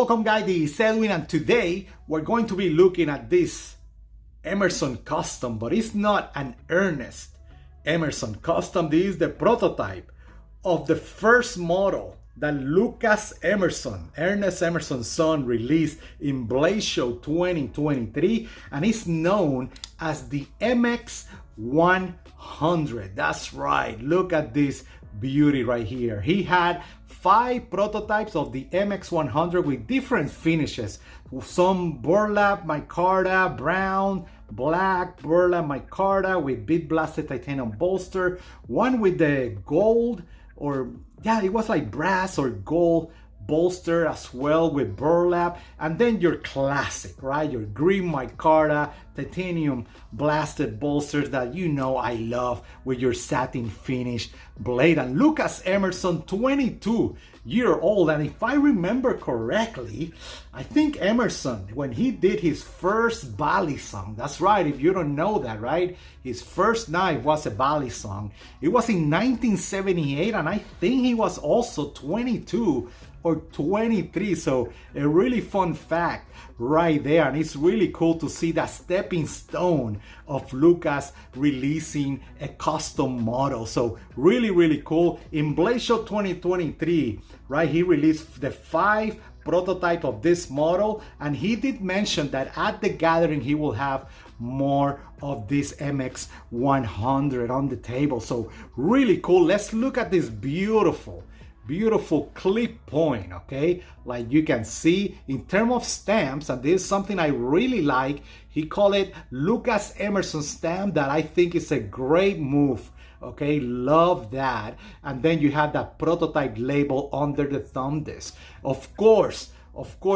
welcome guys, this is Edwin, and today we're going to be looking at this Emerson Custom, but it's not an earnest Emerson Custom. This is the prototype of the first model that Lucas Emerson, Ernest Emerson's son, released in Blaze Show 2023, and it's known as the MX-100. That's right, look at this beauty right here. He had 5 prototypes of the MX-100 with different finishes. Some burlap, micarta, brown, black, burlap, micarta with bead blasted titanium bolster. One with the gold, or yeah, it was like brass or gold bolster as well with burlap. And then your classic, right? Your green micarta, titanium blasted bolsters that you know I love with your satin finish blade. And Lucas Emerson, 22-year-old, and if I remember correctly, I think Emerson, when he did his first balisong, that's right, if you don't know that, right? His first knife was a balisong. It was in 1978, and I think he was also 22 or 23, so a really fun fact right there. And it's really cool to see that stepping stone of Lucas releasing a custom model. So really cool. In Blaze Show 2023, right, he released the 5 prototype of this model, and he did mention that at the gathering he will have more of this MX-100 on the table. So really cool. Let's look at this beautiful clip point, okay? Like you can see in terms of stamps, and this is something I really like. He called it Lucas Emerson stamp, that I think is a great move, okay? Love that. And then you have that prototype label under the thumb disc. Of course,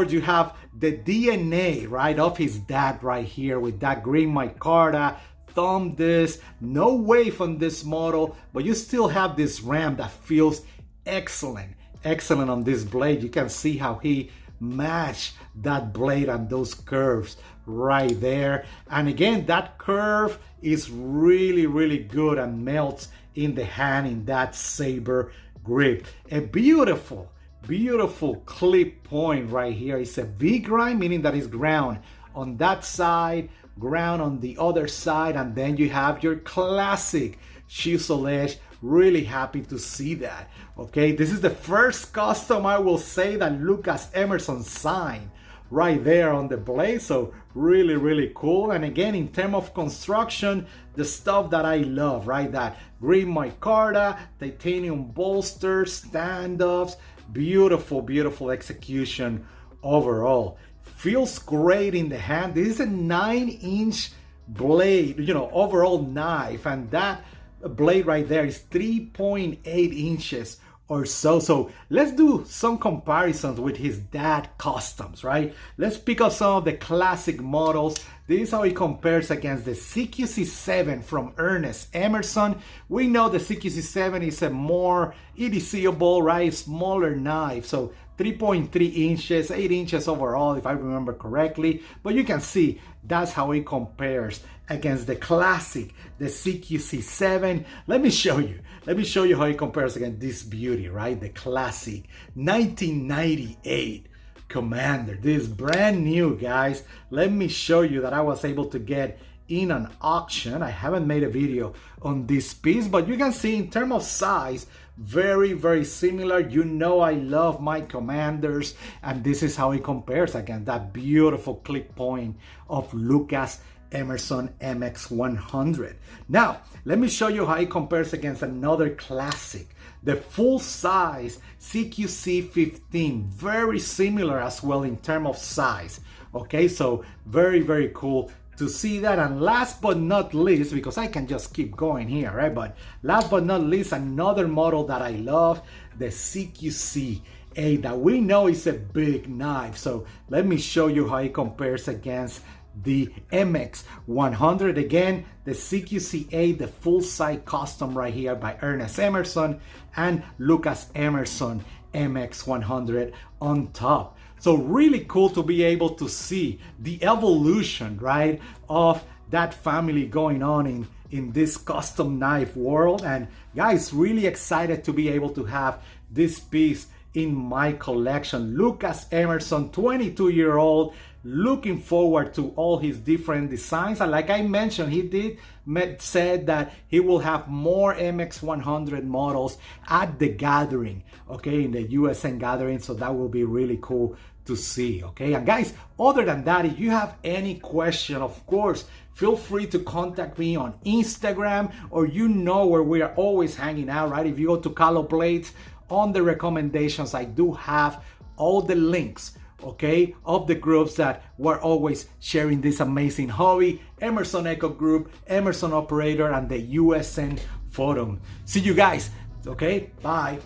you have the DNA, right, of his dad right here with that green micarta, thumb disc, no wave on this model, but you still have this ram that feels excellent on this blade. You can see how he matched that blade and those curves right there. And again, that curve is really good and melts in the hand in that saber grip. A beautiful clip point right here. It's a V grind, meaning that it's ground on that side, ground on the other side, and then you have your classic chisel edge. Really happy to see that. Okay, this is the first custom, I will say, that Lucas Emerson signed right there on the blade. So really cool. And again, in terms of construction, the stuff that I love, right? That green micarta, titanium bolsters, standoffs, beautiful execution overall. Feels great in the hand. This is a 9-inch blade, you know, overall knife, and that blade right there is 3.8 inches or so. So let's do some comparisons with his dad customs, right? Let's pick up some of the classic models. This is how he compares against the CQC7 from Ernest Emerson. We know the CQC7 is a more edisiable, right, smaller knife. So 3.3 inches, 8 inches overall, if I remember correctly. But you can see that's how he compares against the classic, the CQC7. Let me show you how he compares against this beauty, right? The classic 1998 Commander. This is brand new, guys. Let me show you that I was able to get in an auction. I haven't made a video on this piece, but you can see in terms of size, very similar. You know I love my Commanders, and this is how he compares against that beautiful clip point of Lucas Emerson MX-100. Now, let me show you how he compares against another classic, the full-size CQC15. Very similar as well in terms of size. Okay, so very cool to see that. And last but not least, because I can just keep going here, right? But last but not least, another model that I love, the CQC8, that we know is a big knife. So let me show you how it compares against the MX-100. Again, the CQC8, the full-size custom right here by Ernest Emerson, and Lucas Emerson MX-100 on top. So really cool to be able to see the evolution, right, of that family going on in this custom knife world. And guys, really excited to be able to have this piece in my collection. Lucas Emerson, 22-year-old, looking forward to all his different designs. And like I mentioned, he said that he will have more MX-100 models at the gathering, okay, in the USN gathering. So that will be really cool to see, okay? And guys, other than that, if you have any question, of course, feel free to contact me on Instagram, or you know where we are always hanging out, right? If you go to Calo Plates, on the recommendations, I do have all the links, okay, of the groups that were always sharing this amazing hobby: Emerson Echo Group, Emerson Operator, and the USN Forum. See you guys, okay? Bye.